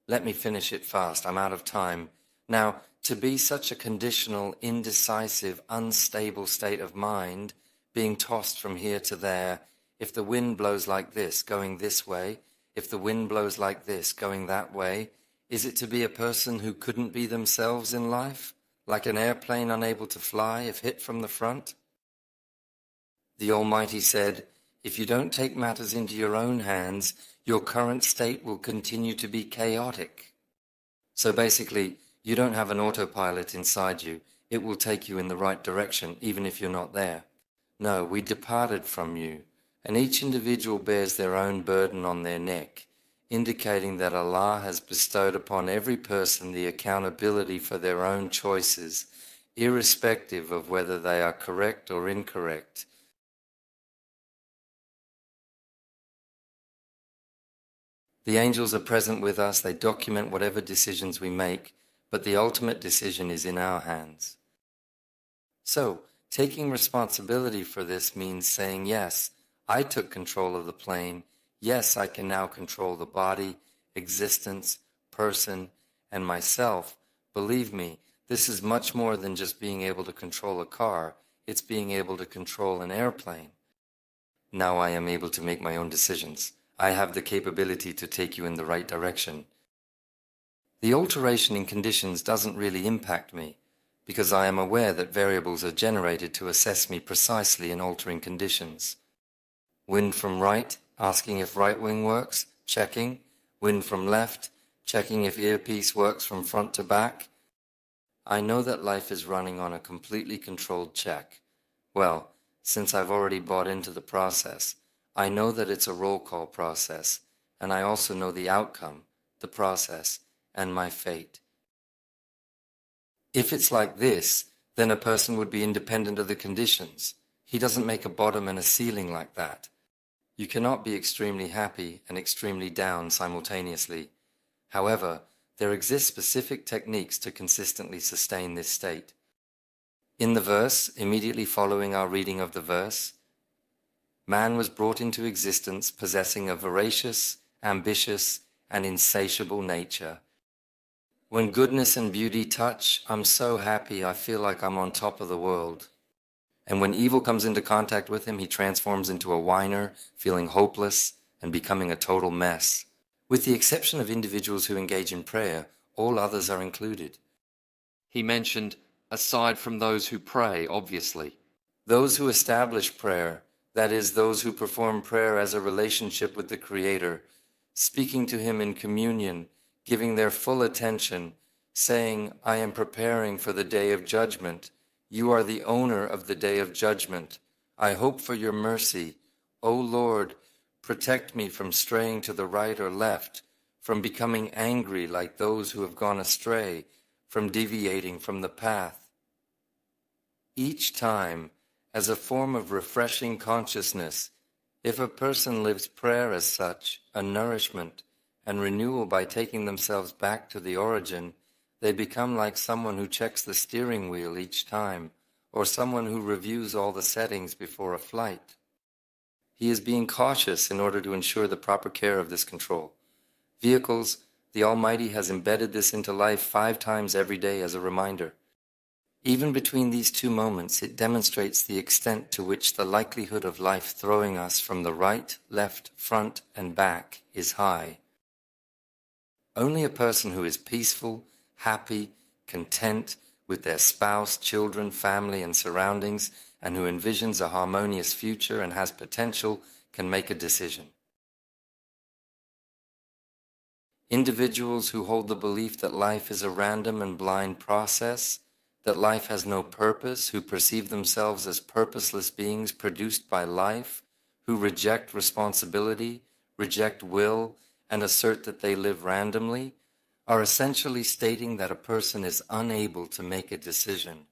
Let me finish it fast. I'm out of time. Now, to be such a conditional, indecisive, unstable state of mind, being tossed from here to there, if the wind blows like this, going this way, if the wind blows like this, going that way, is it to be a person who couldn't be themselves in life, like an airplane unable to fly if hit from the front? The Almighty said, if you don't take matters into your own hands, your current state will continue to be chaotic. So basically, you don't have an autopilot inside you. It will take you in the right direction, even if you're not there. No, we departed from you, and each individual bears their own burden on their neck, indicating that Allah has bestowed upon every person the accountability for their own choices, irrespective of whether they are correct or incorrect. The angels are present with us, they document whatever decisions we make, but the ultimate decision is in our hands. So, taking responsibility for this means saying, yes, I took control of the plane. Yes, I can now control the body, existence, person, and myself. Believe me, this is much more than just being able to control a car. It's being able to control an airplane. Now I am able to make my own decisions. I have the capability to take you in the right direction. The alteration in conditions doesn't really impact me, because I am aware that variables are generated to assess me precisely in altering conditions. Wind from right, asking if right wing works, checking. Wind from left, checking if earpiece works from front to back. I know that life is running on a completely controlled check. Well, since I've already bought into the process, I know that it's a roll call process, and I also know the outcome, the process, and my fate. If it's like this, then a person would be independent of the conditions. He doesn't make a bottom and a ceiling like that. You cannot be extremely happy and extremely down simultaneously. However, there exist specific techniques to consistently sustain this state. In the verse, immediately following our reading of the verse, man was brought into existence possessing a voracious, ambitious, and insatiable nature. When goodness and beauty touch, I'm so happy I feel like I'm on top of the world. And when evil comes into contact with him, he transforms into a whiner, feeling hopeless and becoming a total mess. With the exception of individuals who engage in prayer, all others are included. He mentioned, aside from those who pray, obviously. Those who establish prayer, that is, those who perform prayer as a relationship with the Creator, speaking to Him in communion, giving their full attention, saying, I am preparing for the day of judgment. You are the owner of the day of judgment. I hope for your mercy. O Lord, protect me from straying to the right or left, from becoming angry like those who have gone astray, from deviating from the path. Each time, as a form of refreshing consciousness, if a person lives prayer as such, a nourishment and renewal by taking themselves back to the origin, they become like someone who checks the steering wheel each time, or someone who reviews all the settings before a flight. He is being cautious in order to ensure the proper care of this control. Vehicles, the Almighty has embedded this into life 5 times every day as a reminder. Even between these 2 moments, it demonstrates the extent to which the likelihood of life throwing us from the right, left, front, and back is high. Only a person who is peaceful, happy, content with their spouse, children, family, and surroundings, and who envisions a harmonious future and has potential, can make a decision. Individuals who hold the belief that life is a random and blind process, that life has no purpose, who perceive themselves as purposeless beings produced by life, who reject responsibility, reject will, and assert that they live randomly, are essentially stating that a person is unable to make a decision.